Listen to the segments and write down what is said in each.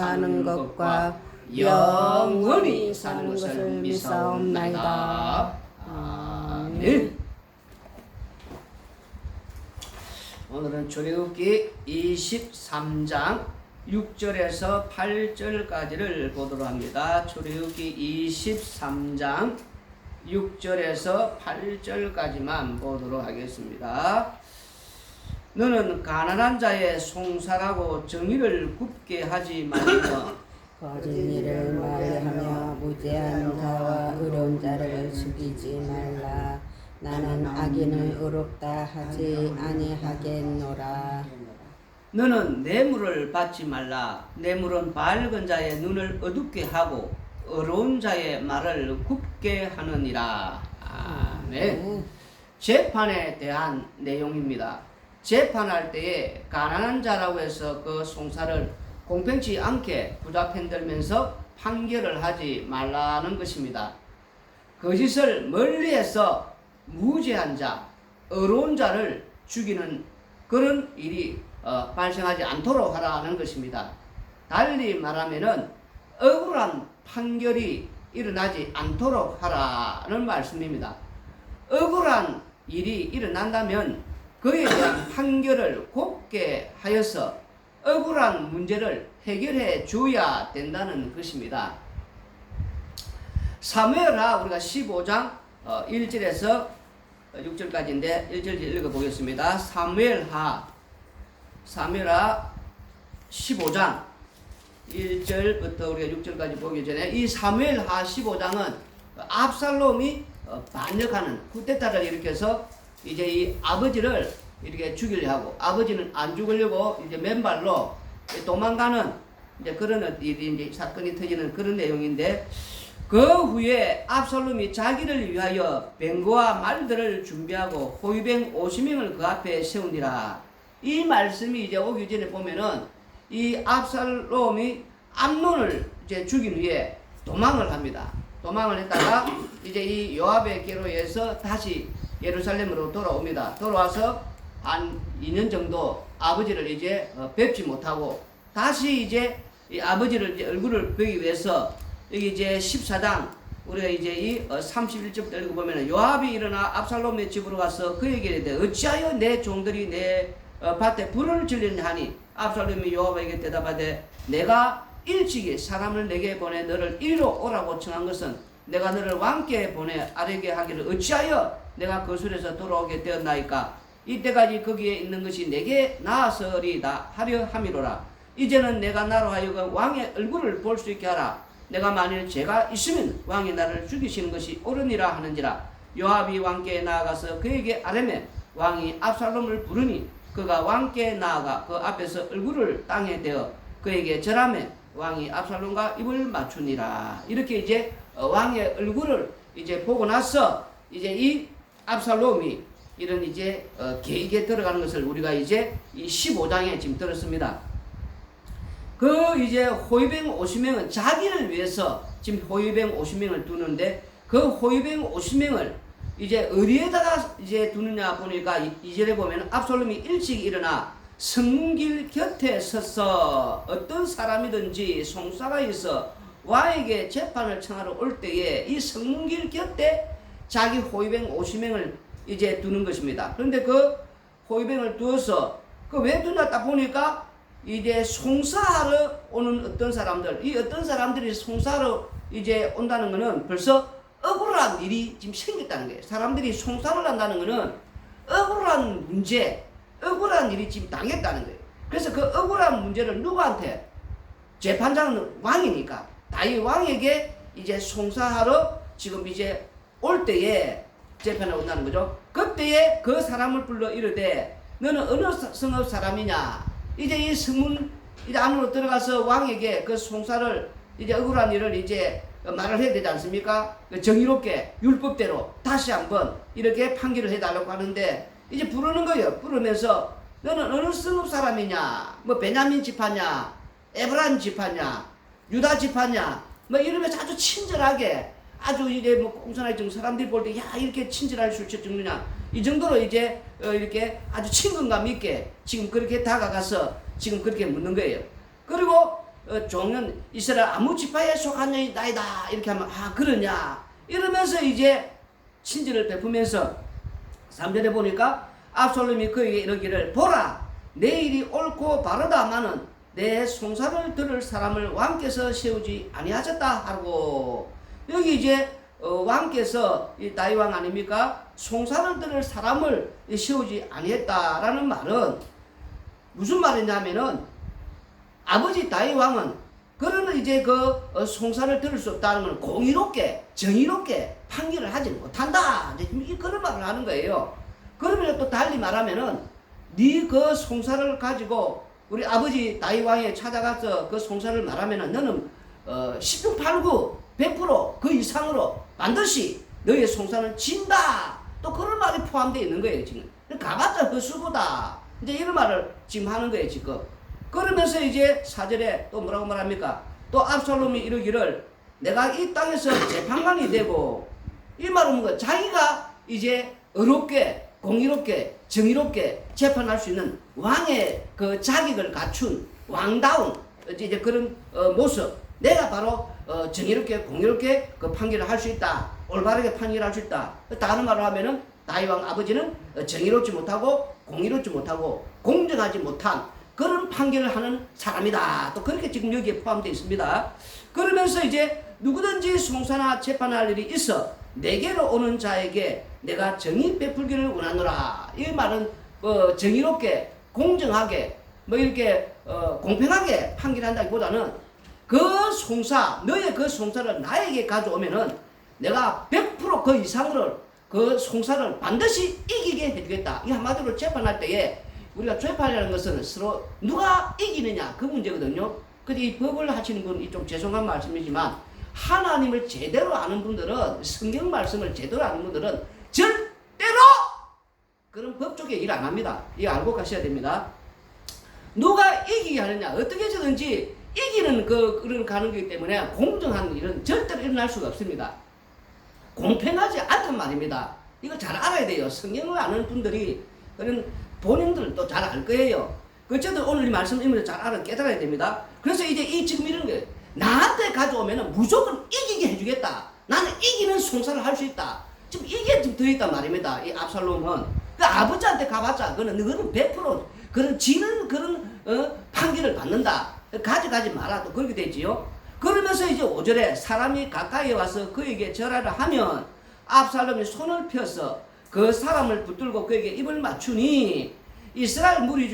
사는 것과 영원히 사는 것을 믿사옵나이다. 아멘. 오늘은 출애굽기 23장 6절에서 8절까지를 보도록 합니다. 출애굽기 23장 6절에서 8절까지만 보도록 하겠습니다. 너는 가난한 자의 송사라고 정의를 굽게 하지 말며 거짓 일을 말하며 무죄한 자와 의로운 자를 죽이지 말라. 나는 악인을 의롭다 하지 아니하겠노라. 너는 뇌물을 받지 말라. 뇌물은 밝은 자의 눈을 어둡게 하고 어려운 자의 말을 굽게 하느니라. 아멘. 재판에 대한 내용입니다. 재판할 때에 가난한 자라고 해서 그 송사를 공평치 않게 부잡편들면서 판결을 하지 말라는 것입니다. 거짓을 멀리해서 무죄한 자, 어려운 자를 죽이는 그런 일이 발생하지 않도록 하라는 것입니다. 달리 말하면은 억울한 판결이 일어나지 않도록 하라는 말씀입니다. 억울한 일이 일어난다면 그에 대한 판결을 곱게 하여서 억울한 문제를 해결해 줘야 된다는 것입니다. 사무엘하 우리가 15장 1절에서 6절까지인데 1절 읽어보겠습니다. 사무엘하 15장 1절부터 우리가 6절까지 보기 전에 이 사무엘하 15장은 압살롬이 반역하는 쿠데타를 일으켜서 이제 이 아버지를 이렇게 죽이려 하고 아버지는 안 죽으려고 이제 맨발로 도망가는 이제 그런 일이 이제 사건이 터지는 그런 내용인데 그 후에 압살롬이 자기를 위하여 뱅거와 말들을 준비하고 호위병 50명을 그 앞에 세우니라. 이 말씀이 이제 오기 전에 보면은 이 압살롬이 암논을 이제 죽인 후에 도망을 합니다. 도망을 했다가 이제 이 요압의 계로 의해서 다시 예루살렘으로 돌아옵니다. 돌아와서 한 2년 정도 아버지를 이제 뵙지 못하고 다시 이제 이 아버지를 이제 얼굴을 보기 위해서 여기 이제 14장 우리가 이제 이 31절부터 읽어보면 요압이 일어나 압살롬의 집으로 가서 그에게 이르되 어찌하여 내 종들이 내 밭에 불을 질렸냐 하니 압살롬이 요압에게 대답하되 내가 일찍이 사람을 내게 보내 너를 이리로 오라고 청한 것은 내가 너를 왕께 보내 아뢰게 하기를 어찌하여 내가 거슬에서 돌아오게 되었나이까 이때까지 거기에 있는 것이 내게 나아서리다 하려 함이로라. 이제는 내가 나로 하여금 왕의 얼굴을 볼 수 있게 하라. 내가 만일 죄가 있으면 왕이 나를 죽이시는 것이 옳으니라 하는지라. 요압이 왕께 나아가서 그에게 아뢰매 왕이 압살롬을 부르니 그가 왕께 나아가 그 앞에서 얼굴을 땅에 대어 그에게 절하매 왕이 압살롬과 입을 맞추니라. 이렇게 이제 왕의 얼굴을 이제 보고 나서 이제 이 압살롬이 이런 이제 계획에 들어가는 것을 우리가 이제 이 15장에 지금 들었습니다. 그 이제 호위병 50명은 자기를 위해서 지금 호위병 50명을 두는데 그 호위병 50명을 이제 어디에다가 이제 두느냐 보니까 2절에 보면 압살롬이 일찍 일어나 성문길 곁에 서서 어떤 사람이든지 송사가 있어 왕에게 재판을 청하러 올 때에 이 성문길 곁에 자기 호위병 50명을 이제 두는 것입니다. 그런데 그 호위병을 두어서 그 왜 두냐 딱 보니까 이제 송사하러 오는 어떤 사람들, 이 어떤 사람들이 송사하러 이제 온다는 것은 벌써 억울한 일이 지금 생겼다는 거예요. 사람들이 송사를 한다는 것은 억울한 문제, 억울한 일이 지금 당했다는 거예요. 그래서 그 억울한 문제를 누구한테? 재판장은 왕이니까 다윗 왕에게 이제 송사하러 지금 이제 올 때에 재판에 온다는 거죠. 그때에 그 사람을 불러 이르되 너는 어느 성읍 사람이냐? 이제 이 성문 이제 안으로 들어가서 왕에게 그 송사를 이제 억울한 일을 이제 말을 해야 되지 않습니까? 정의롭게 율법대로 다시 한번 이렇게 판결을 해달라고 하는데 이제 부르는 거예요. 부르면서 너는 어느 성읍 사람이냐? 뭐 베냐민 지파냐? 에브라임 지파냐? 유다 지파냐? 뭐 이러면서 아주 친절하게 아주 이제 뭐 공손하게 좀 사람들이 볼 때 야 이렇게 친절할 수 있느냐 이 정도로 이제 이렇게 아주 친근감 있게 지금 그렇게 다가가서 지금 그렇게 묻는 거예요. 그리고 종은 이스라엘 아무 지파에 속한 자이 나이다. 이렇게 하면 그러냐 이러면서 이제 친절을 베푸면서 3절에 보니까 압살롬이 그에게 이르기를 보라 내 일이 옳고 바르다마는 내 송사를 들을 사람을 왕께서 세우지 아니하셨다 하고 여기 이제 왕께서 이 다윗 왕 아닙니까? 송사를 들을 사람을 세우지 아니했다라는 말은 무슨 말이냐면은 아버지 다윗 왕은 그러면 이제 그 송사를 들을 수 없다는 건 공의롭게 정의롭게 판결을 하지 못한다. 이제 그런 말을 하는 거예요. 그러면 또 달리 말하면은 네 그 송사를 가지고 우리 아버지 다윗 왕에 찾아가서 그 송사를 말하면은 너는 10중 8구 100%그 이상으로 반드시 너의 송사는 진다. 또 그런 말이 포함되어 있는 거예요 지금. 가봤자 그 수고다. 이제 이런 말을 지금 하는 거예요 지금. 그러면서 이제 4절에 또 뭐라고 말합니까? 또 압살롬이 이르기를 내가 이 땅에서 재판관이 되고 이 말은 뭔가 자기가 이제 의롭게 공의롭게 정의롭게 재판할 수 있는 왕의 그 자격을 갖춘 왕다운 이제 그런 모습 내가 바로 정의롭게 공의롭게 그 판결을 할 수 있다. 올바르게 판결할 수 있다. 다른 말로 하면은 다윗 왕 아버지는 정의롭지 못하고 공의롭지 못하고 공정하지 못한 그런 판결을 하는 사람이다. 또 그렇게 지금 여기에 포함되어 있습니다. 그러면서 이제 누구든지 송사나 재판할 일이 있어 내게로 오는 자에게 내가 정의 베풀기를 원하노라. 이 말은 정의롭게 공정하게 뭐 이렇게 공평하게 판결한다기보다는 그 송사 너의 그 송사를 나에게 가져오면은 내가 100%그 이상으로 그 송사를 반드시 이기게 해주겠다. 이 한마디로 재판할 때에 우리가 재판이라는 것은 서로 누가 이기느냐 그 문제거든요. 근데 이 법을 하시는 분이 좀 죄송한 말씀이지만 하나님을 제대로 아는 분들은 성경 말씀을 제대로 아는 분들은 절대로 그런 법 쪽에 일 안 합니다. 이거 알고 가셔야 됩니다. 누가 이기게 하느냐 어떻게 해서든지 이기는 그런 가는 거기 때문에 공정한 일은 절대로 일어날 수가 없습니다. 공평하지 않단 말입니다. 이거 잘 알아야 돼요. 성경을 아는 분들이 그런 본인들도 잘 알 거예요. 어쨌든 오늘 이 말씀을 잘 알아 깨달아야 됩니다. 그래서 이제 지금 이런 거예요. 나한테 가져오면 무조건 이기게 해주겠다. 나는 이기는 송사를 할 수 있다. 지금 이게 지금 들어있단 말입니다. 이 압살롬은 그 아버지한테 가봤자 너는 100% 그런 지는 그런 판결을 받는다. 가져가지 마라. 또 그렇게 되지요. 그러면서 이제 5절에 사람이 가까이 와서 그에게 절하를 하면 압살롬이 손을 펴서 그 사람을 붙들고 그에게 입을 맞추니 이스라엘 무리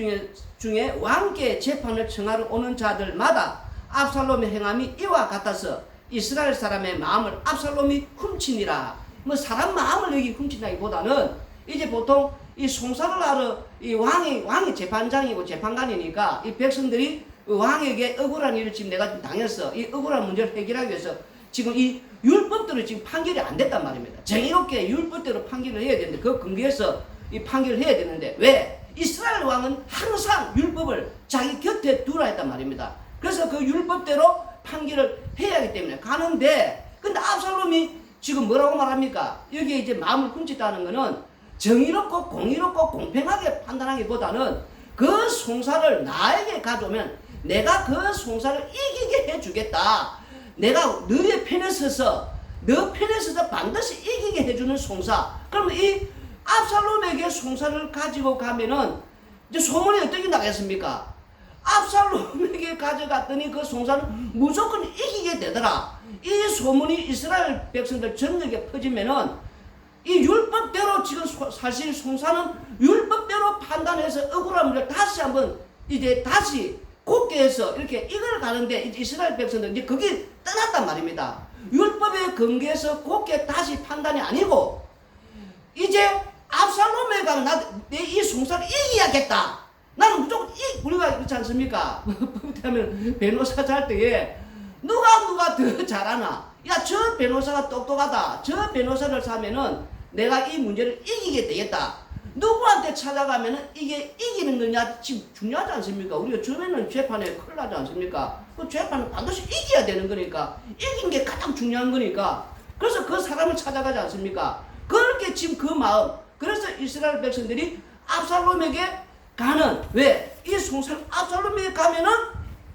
중에 왕께 재판을 청하러 오는 자들마다 압살롬의 행함이 이와 같아서 이스라엘 사람의 마음을 압살롬이 훔치니라. 뭐 사람 마음을 여기 훔친다기보다는 이제 보통 이 송사를 하러 이 왕이 재판장이고 재판관이니까 이 백성들이 왕에게 억울한 일을 지금 내가 좀 당했어. 이 억울한 문제를 해결하기 위해서 지금 이 율법대로 지금 판결이 안 됐단 말입니다. 정의롭게 율법대로 판결을 해야 되는데 그 근거에서 이 판결을 해야 되는데 왜? 이스라엘 왕은 항상 율법을 자기 곁에 두라 했단 말입니다. 그래서 그 율법대로 판결을 해야 하기 때문에 가는데 근데 압살롬이 지금 뭐라고 말합니까? 여기에 이제 마음을 훔쳤다는 거는 정의롭고 공의롭고 공평하게 판단하기보다는 그 송사를 나에게 가져오면 내가 그 송사를 이기게 해주겠다. 내가 너의 편에 서서 너 편에 서서 반드시 이기게 해주는 송사. 그러면 이 압살롬에게 송사를 가지고 가면은 이제 소문이 어떻게 나겠습니까? 압살롬에게 가져갔더니 그 송사는 무조건 이기게 되더라. 이 소문이 이스라엘 백성들 전역에 퍼지면은 이 율법대로 지금 사실 송사는 율법대로 판단해서 억울한 문제를 다시 한번 이제 다시 곱게 해서 이렇게 이걸 가는데 이제 이스라엘 백성들 이제 그게 떠났단 말입니다. 율법에 근거해서 곱게 다시 판단이 아니고 이제 압살롬에 가면 내 이 송사를 이겨야겠다. 나는 무조건 우리가 그렇지 않습니까? 하면 변호사 잘 때에 누가 더 잘하나? 야, 저 변호사가 똑똑하다. 저 변호사를 사면은 내가 이 문제를 이기게 되겠다. 누구한테 찾아가면은 이게 이기는 거냐 지금 중요하지 않습니까? 우리가 처음에는 재판에 큰일 나지 않습니까? 그 재판은 반드시 이겨야 되는 거니까 이긴 게 가장 중요한 거니까 그래서 그 사람을 찾아가지 않습니까? 그렇게 지금 그 마음 그래서 이스라엘 백성들이 압살롬에게 가는 왜? 이 송사를 압살롬에게 가면은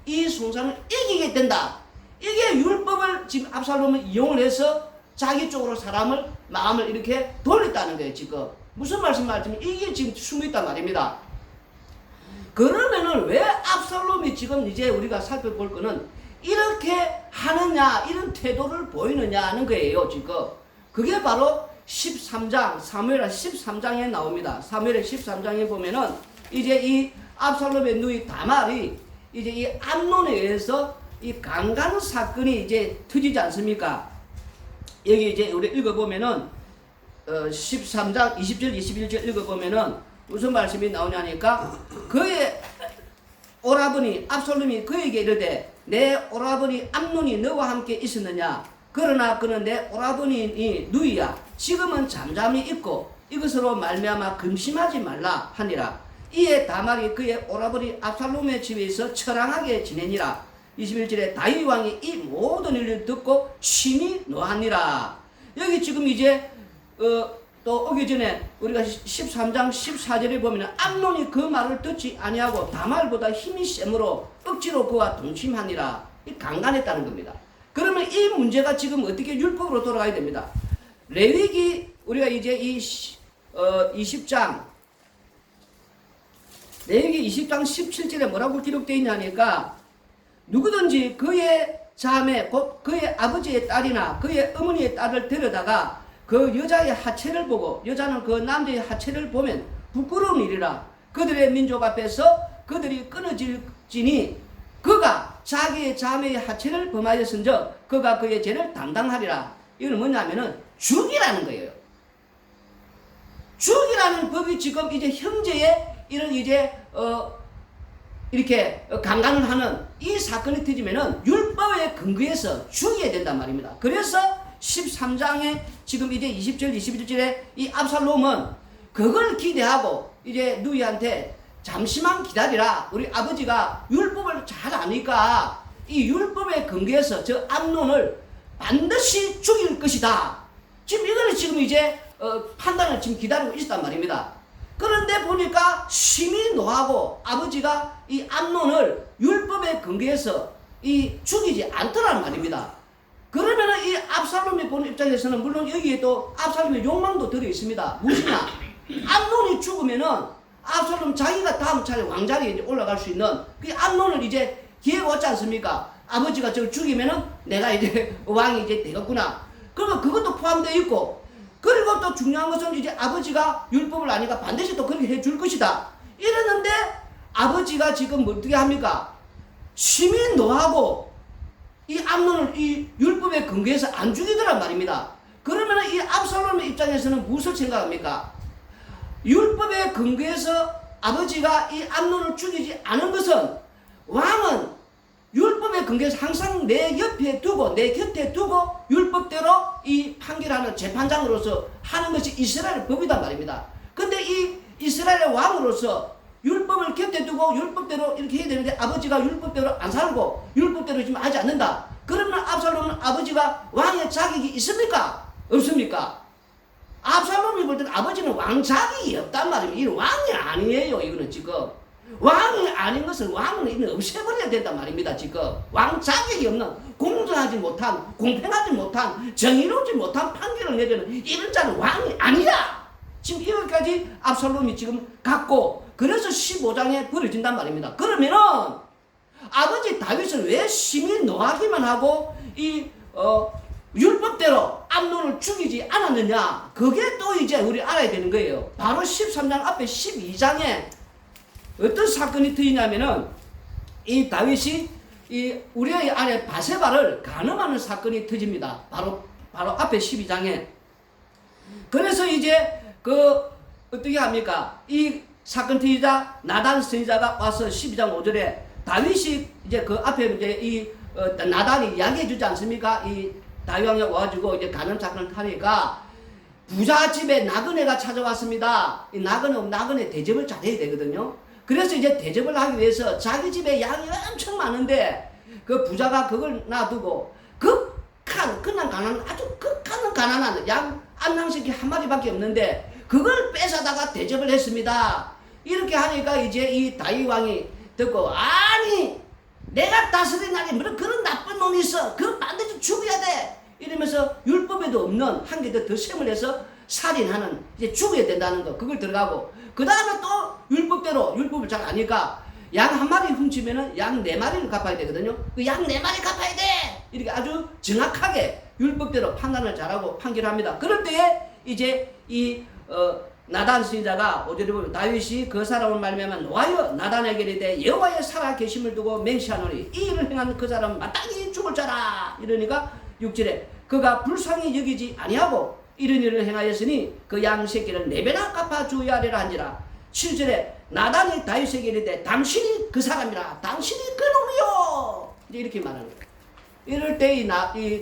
이 송사를 이기게 된다. 이게 율법을 지금 압살롬은 이용을 해서 자기 쪽으로 사람을 마음을 이렇게 돌렸다는 거예요. 지금 무슨 말씀하시면 이게 지금 숨어 있단 말입니다. 그러면은 왜 압살롬이 지금 이제 우리가 살펴볼 거는 이렇게 하느냐, 이런 태도를 보이느냐 하는 거예요. 지금 그게 바로 13장 사무엘하 13장에 나옵니다. 사무엘하 13장에 보면은 이제 이 압살롬의 누이 다말이 이제 이 암논에 의해서 이 강간 사건이 이제 터지지 않습니까? 여기 이제 우리 읽어보면은 13장 20절 21절 읽어보면은 무슨 말씀이 나오냐니까 그의 오라버니 압살롬이 그에게 이르되 내 오라버니 암논이 너와 함께 있었느냐? 그러나 그는 내 오라버니 누이야. 지금은 잠잠히 있고 이것으로 말미암아 근심하지 말라 하니라. 이에 다말이 그의 오라버니 압살롬의 집에서 처량하게 지내니라. 21절에 다윗 왕이 이 모든 일을 듣고 심히 노하니라. 여기 지금 이제 또 오기 전에 우리가 13장 14절에 보면 암논이 그 말을 듣지 아니하고 다말보다 힘이 세므로 억지로 그와 동침하니라. 이 강간했다는 겁니다. 그러면 이 문제가 지금 어떻게 율법으로 돌아가야 됩니다. 레위기 우리가 이제 이 20장 레위기 20장 17절에 뭐라고 기록되어 있냐니까 누구든지 그의 자매 곧 그의 아버지의 딸이나 그의 어머니의 딸을 데려다가 그 여자의 하체를 보고 여자는 그 남자의 하체를 보면 부끄러운 일이라. 그들의 민족 앞에서 그들이 끊어질지니 그가 자기의 자매의 하체를 범하였은즉 그가 그의 죄를 담당하리라. 이건 뭐냐면은 죽이라는 거예요. 죽이라는 법이 지금 이제 형제의 이런 이제 이렇게 강간을 하는 이 사건이 터지면은 율법에 근거해서 죽여야 된단 말입니다. 그래서 13장에 지금 이제 20절 21절에 이 압살롬은 그걸 기대하고 이제 누이한테 잠시만 기다리라. 우리 아버지가 율법을 잘 아니까 이 율법에 근거해서 저 암논을 반드시 죽일 것이다. 지금 이거는 지금 이제 판단을 지금 기다리고 있었단 말입니다. 그런데 보니까 심히 노하고 아버지가 이 암논을 율법에 근거해서 이 죽이지 않더란 말입니다. 그러면은 이 압살롬이 보는 입장에서는 물론 여기에 또 압살롬의 욕망도 들어 있습니다. 무엇이냐? 암논이 죽으면은 압살롬 자기가 다음 차례 왕자리에 이제 올라갈 수 있는 그 암논을 이제 기회가 왔지 않습니까? 아버지가 저를 죽이면은 내가 이제 왕이 이제 되겠구나. 그러면 그것도 포함되어 있고, 그리고 또 중요한 것은 이제 아버지가 율법을 아니까 반드시 또 그렇게 해줄 것이다. 이랬는데 아버지가 지금 어떻게 합니까? 심히 노하고 이 암논을 이 율법에 근거해서 안 죽이더란 말입니다. 그러면 이 압살롬의 입장에서는 무엇을 생각합니까? 율법에 근거해서 아버지가 이 암논을 죽이지 않은 것은 왕은 율법에 근거해서 항상 내 옆에 두고 내 곁에 두고 율법대로 이 판결하는 재판장으로서 하는 것이 이스라엘의 법이단 말입니다. 근데 이 이스라엘의 왕으로서 율법을 곁에 두고 율법대로 이렇게 해야 되는데 아버지가 율법대로 안 살고 율법대로 지금 하지 않는다. 그러면 압살롬은 아버지가 왕의 자격이 있습니까? 없습니까? 압살롬이 볼 때는 아버지는 왕 자격이 없단 말입니다. 이 왕이 아니에요. 이거는 지금 왕이 아닌 것을 왕은 이는 없애버려야 된단 말입니다. 지금 왕 자격이 없는 공정하지 못한 공평하지 못한 정의로우지 못한 판결을 내리는 이런 자는 왕이 아니야. 지금 이것까지 압살롬이 지금 갖고 그래서 15장에 벌어진단 말입니다. 그러면은 아버지 다윗은 왜 심히 노하기만 하고 이 율법대로 암논을 죽이지 않았느냐? 그게 또 이제 우리 알아야 되는 거예요. 바로 13장 앞에 12장에 어떤 사건이 터지냐면은 이 다윗이 이 우리의 아내 바세바를 간음하는 사건이 터집니다. 바로 앞에 12장에. 그래서 이제 그 어떻게 합니까? 이 사건 터지자 나단 선지자가 와서 12장 5절에 다윗이 이제 그 앞에 이제 이 나단이 이야기해 주지 않습니까? 이 다윗 왕이 와가지고 이제 간음 사건을 하니까 부자 집에 나그네가 찾아왔습니다. 이 나그네 대접을 잘해야 되거든요. 그래서 이제 대접을 하기 위해서 자기 집에 양이 엄청 많은데 그 부자가 그걸 놔두고 그냥 아주 극한 가난한 양 한 명씩 한 마리밖에 없는데 그걸 뺏어다가 대접을 했습니다. 이렇게 하니까 이제 이 다윗 왕이 듣고 아니 내가 다스린 날에 뭐 그런 나쁜 놈이 있어. 그 반드시 죽여야 돼. 이러면서 율법에도 없는 한 개 더 셈을 해서 살인하는, 이제 죽어야 된다는 거, 그걸 들어가고, 그 다음에 또 율법대로, 율법을 잘 아니까 양 한 마리 훔치면은 양 네 마리를 갚아야 되거든요. 그 양 네 마리 갚아야 돼. 이렇게 아주 정확하게 율법대로 판단을 잘하고 판결합니다. 그럴 때에 이제 나단 선지자가 5절에 보면 다윗이 그 사람을 말미암아 노하여 나단에게 이르되 여호와의 살아 계심을 두고 맹세하노니 이 일을 행한 그 사람은 마땅히 죽을 자라. 이러니까 6절에 그가 불쌍히 여기지 아니하고 이런 일을 행하였으니 그 양 새끼를 네 배나 갚아 주어야 하리라 한지라. 7절에 나단이 다윗에게 이르되 당신이 그 사람이라. 당신이 그 놈이요. 이제 이렇게 말하는 거예요. 이럴 때 이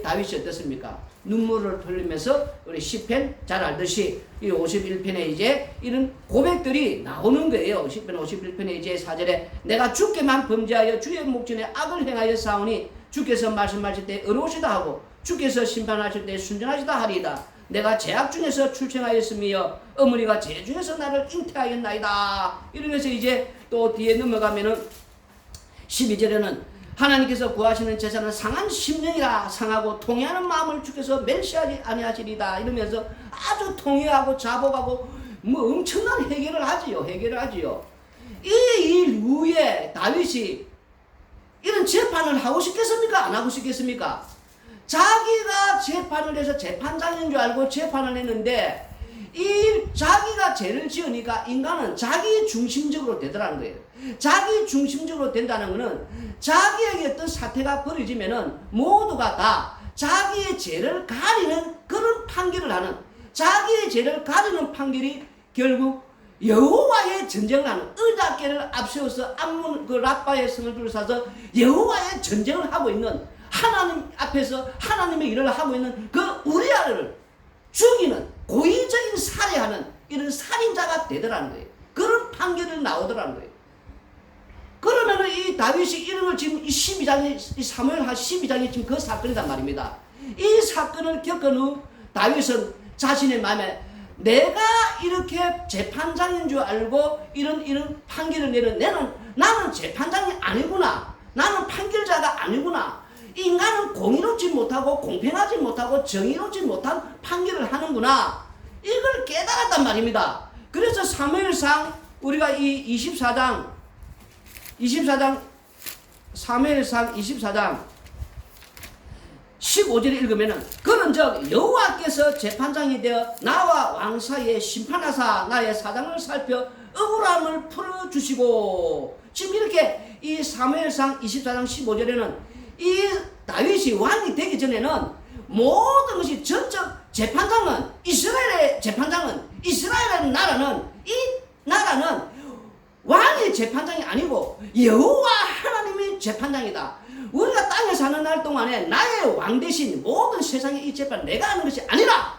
다윗이 어떻습니까? 눈물을 흘리면서 우리 시편 잘 알듯이 이 51편에 이제 이런 고백들이 나오는 거예요. 시편 51편에 이제 4절에 내가 주께만 범죄하여 주의 목전에 악을 행하여 싸우니 주께서 말씀하실 때 의로우시다 하고 주께서 심판하실 때 순전하시다 하리이다. 내가 죄악 중에서 출생하였으며 어머니가 죄 중에서 나를 잉태하였나이다. 이러면서 이제 또 뒤에 넘어가면은 12절에는 하나님께서 구하시는 제사는 상한 심령이라. 상하고 통회하는 마음을 주께서 멸시하지 아니하시리다. 이러면서 아주 통회하고 자복하고 뭐 엄청난 해결을 하지요. 이 일 후에 다윗이 이런 재판을 하고 싶겠습니까? 안 하고 싶겠습니까? 자기가 재판을 해서 재판장인 줄 알고 재판을 했는데 이 자기가 죄를 지으니까 인간은 자기 중심적으로 되더라는 거예요. 자기 중심적으로 된다는 것은 자기에게 어떤 사태가 벌어지면은 모두가 다 자기의 죄를 가리는 그런 판결을 하는, 자기의 죄를 가리는 판결이 결국 여호와의 전쟁을 하는, 의답계를 앞세워서 암몬 그 라빠의 성을 둘러싸서 여호와의 전쟁을 하고 있는, 하나님 앞에서 하나님의 일을 하고 있는 그 우리아를 죽이는, 고의적인 살해하는 이런 살인자가 되더라는 거예요. 그런 판결이 나오더라는 거예요. 그러면은 이 다윗이 이런 걸 지금 이 12장에, 이 사무엘하 12장에 지금 그 사건이란 말입니다. 이 사건을 겪은 후 다윗은 자신의 마음에 내가 이렇게 재판장인 줄 알고 이런 판결을 내는 나는 재판장이 아니구나. 나는 판결자가 아니구나. 인간은 공의롭지 못하고 공평하지 못하고 정의롭지 못한 판결을 하는구나. 이걸 깨달았단 말입니다. 그래서 사무엘상 우리가 이 24장 사무엘상 24장 15절에 읽으면은 그런즉 여호와께서 재판장이 되어 나와 왕 사이에 심판하사 나의 사장을 살펴 억울함을 풀어주시고, 지금 이렇게 이 사무엘상 24장 15절에는 이 다윗이 왕이 되기 전에는 모든 것이 전적 재판장은 이스라엘의 재판장은 이스라엘의 나라는 이 나라는 왕의 재판장이 아니고 여호와 하나님의 재판장이다. 우리가 땅에 사는 날 동안에 나의 왕 대신 모든 세상의 이 재판 내가 하는 것이 아니라,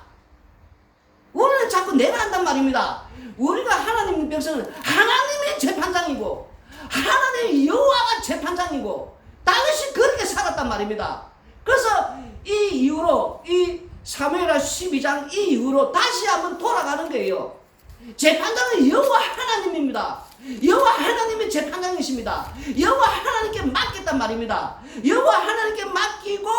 우리는 자꾸 내가 한단 말입니다. 우리가 하나님 백성은 하나님의 재판장이고 하나님의 여호와가 재판장이고 다윗이 그렇게 살았단 말입니다. 그래서 이 이후로 이 사무엘하 12장 이 이후로 다시 한번 돌아가는 거예요. 재판장은 여호와 하나님입니다. 여호와 하나님의 재판장이십니다. 여호와 하나님께 맡겼단 말입니다. 여호와 하나님께 맡기고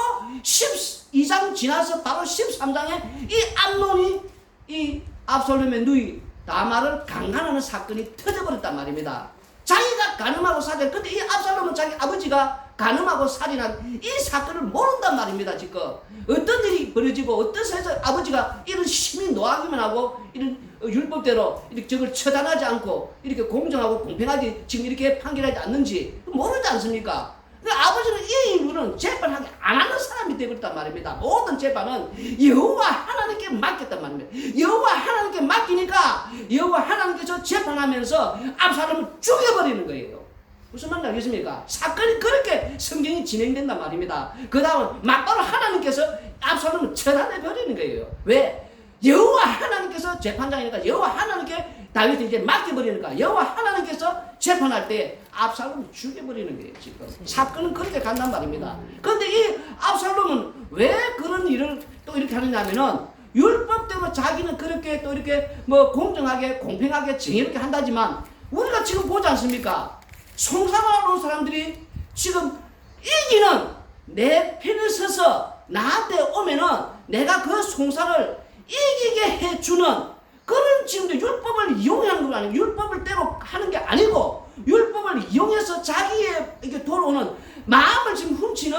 12장 지나서 바로 13장에 이 암논이 이 압살롬의 누이 다말을 강간하는 사건이 터져버렸단 말입니다. 자기가 간음하고 살인, 근데 이 압살롬은 자기 아버지가 간음하고 살인한 이 사건을 모른단 말입니다. 지금 어떤 일이 벌어지고 어떤 세상 아버지가 이런 심히 노하기만 하고 이런 율법대로 이렇게 저걸 처단하지 않고 이렇게 공정하고 공평하게 지금 이렇게 판결하지 않는지 모르지 않습니까? 그러니까 아버지는 이 이유는 재판하게 안 하는 사람이 되었단 말입니다. 모든 재판은 여호와 하나님께 맡겼단 말입니다. 여호와 하나님께 맡기니까 여호와 하나님께서 재판하면서 압살롬을 죽여버리는 거예요. 무슨 말인지 알겠습니까? 사건이 그렇게 성경이 진행된단 말입니다. 그 다음 막바로 하나님께서 압살롬을 처단해버리는 거예요. 왜? 여호와 하나님께서 재판장이니까 여호와 하나님께 다윗을 이제 맡겨버리니까 여호와 하나님께서 재판할 때 압살롬을 죽여버리는 거예요. 지금 사건은 그렇게 간단 말입니다. 그런데 이 압살롬은 왜 그런 일을 또 이렇게 하느냐면은 율법대로 자기는 그렇게 또 이렇게 뭐 공정하게 공평하게 정의롭게 한다지만 우리가 지금 보지 않습니까? 송사하는 사람들이 지금 이기는 내 편에 서서 나한테 오면은 내가 그 송사를 이기게 해주는 그런 지금도 율법을 이용하는 건 아니고 율법을 대로 하는 게 아니고 율법을 이용해서 자기의 이렇게 돌아오는 마음을 지금 훔치는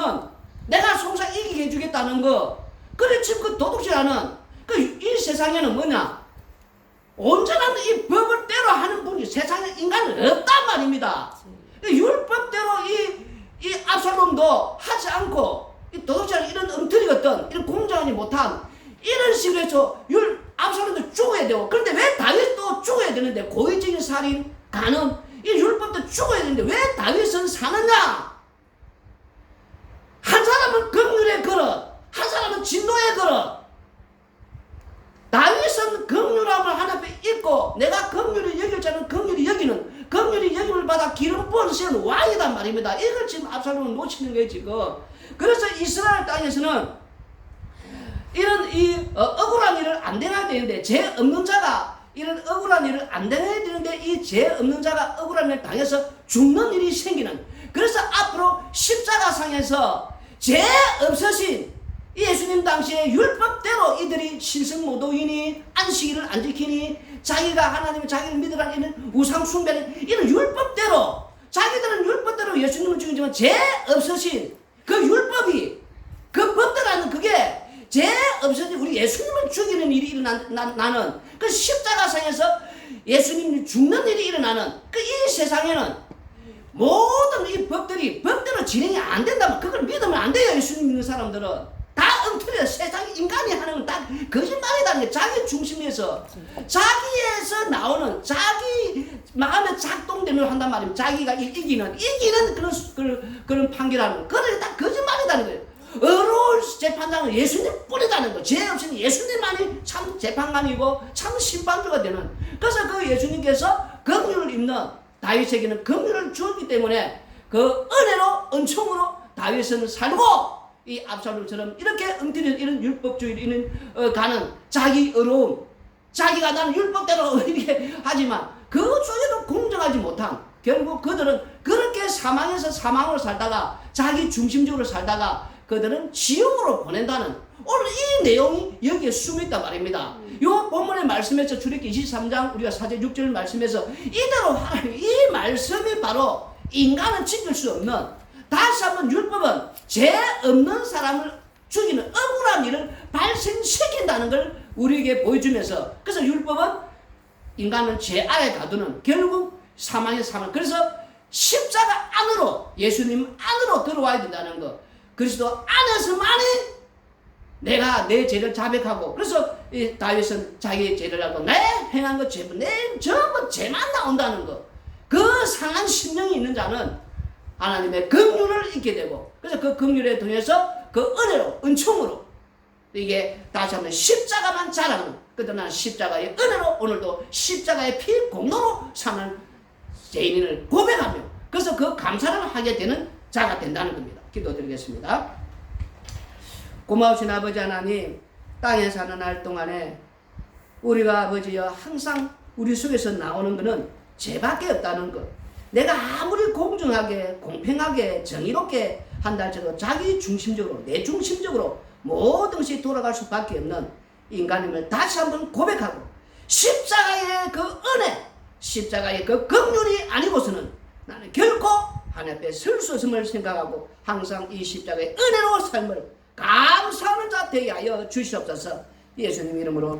내가 송사 이기게 해주겠다는 거. 그래 지금 그 도둑질하는 이 세상에는 뭐냐? 온전한 이 법을 대로 하는 분이 세상에 인간은 없단 말입니다. 율법대로 이 압살롬도 하지 않고 이 도둑질하는 이런 엉터리 같은 이런 공정하지 못한 이런 식으로 해서 압살롬도 죽어야 되고 그런데 왜 다윗도 죽어야 되는데 고의적인 살인, 간음 이 율법도 죽어야 되는데 왜 다윗은 사느냐? 한 사람은 긍휼의 그릇, 한 사람은 진노의 그릇. 다윗은 긍휼함을 하나님께 있고 내가 긍휼히 여길 자는 긍휼히 여기는 긍휼히 여김을 받아 기름 부은 세운 왕이단 말입니다. 이걸 지금 압살롬은 놓치는 거예요 지금. 그래서 이스라엘 땅에서는 이런 억울한 일을 안 당해야 되는데 죄 없는 자가 이런 억울한 일을 안 당해야 되는데 이 죄 없는 자가 억울한 일을 당해서 죽는 일이 생기는. 그래서 앞으로 십자가상에서 죄 없으신 예수님 당시에 율법대로 이들이 신성모독이니 안식일을 안 지키니 자기가 하나님의 자기를 믿으라는 우상 숭배는 이런 율법대로 자기들은 율법대로 예수님을 죽이지만 죄 없으신 그 율법이 그 법대로는 그게 죄 없으신 우리 예수님을 죽이는 일이 일어나는 그 십자가상에서 예수님이 죽는 일이 일어나는 그 이 세상에는 모든 이 법들이 법대로 진행이 안 된다면 그걸 믿으면 안 돼요. 예수님 믿는 사람들은 다 엉터리야. 세상 인간이 하는 건 다 거짓말이라는 게 자기 중심에서 자기에서 나오는 자기 마음에 작동되는 걸 한단 말입니다. 자기가 이기는 그런 판결하는 그런 다 거짓말이라는 거예요. 어려운 재판장은 예수님 뿐이라는 거. 죄 없이는 예수님만이 참 재판관이고 참 심판주가 되는. 그래서 그 예수님께서 긍휼을 입는 다윗에게는 긍휼을 주었기 때문에 그 은혜로 은총으로 다윗은 살고 이 압살롬처럼 이렇게 엉터리는 이런 율법주의를 가는 자기 어려움, 자기가 나는 율법대로 이렇게 하지만 그 속에도 공정하지 못한 결국 그들은 그렇게 사망에서 사망으로 살다가 자기 중심적으로 살다가 그들은 지옥으로 보낸다는 오늘 이 내용이 여기에 숨어있단 말입니다. 요 본문의 말씀에서 출애굽기 23장 우리가 4절 6절 말씀에서 이대로 하나님 이 말씀이 바로 인간은 지킬 수 없는 다시 한번 율법은 죄 없는 사람을 죽이는 억울한 일을 발생시킨다는 걸 우리에게 보여주면서 그래서 율법은 인간을 죄 아래 가두는 결국 사망의 사망. 그래서 십자가 안으로 예수님 안으로 들어와야 된다는 거. 그리스도 안에서만이 내가 내 죄를 자백하고 그래서 이 다윗은 자기의 죄를 알고 내 행한 것 전부 내 전부 죄만 나온다는 거. 그 상한 심령이 있는 자는 하나님의 긍휼을 잊게 되고 그래서 그 긍휼에 통해서 그 은혜로 은총으로 이게 다시 한번 십자가만 자라는 그러나 십자가의 은혜로 오늘도 십자가의 피 공로로 사는 죄인을 고백하며 그래서 그 감사를 하게 되는 자가 된다는 겁니다. 기도드리겠습니다. 고마우신 아버지 하나님, 땅에 사는 날 동안에 우리가 아버지여 항상 우리 속에서 나오는 것은 죄밖에 없다는 것. 내가 아무리 공정하게 공평하게 정의롭게 한다 할지라도 자기 중심적으로 내 중심적으로 모든 것이 돌아갈 수밖에 없는 인간임을 다시 한번 고백하고 십자가의 그 은혜 십자가의 그 긍휼이 아니고서는 나는 결코 하나님 앞에 설 수 없음을 생각하고 항상 이 십자가의 은혜로 삶을 감사하는 자 되게 하여 주시옵소서. 예수님 이름으로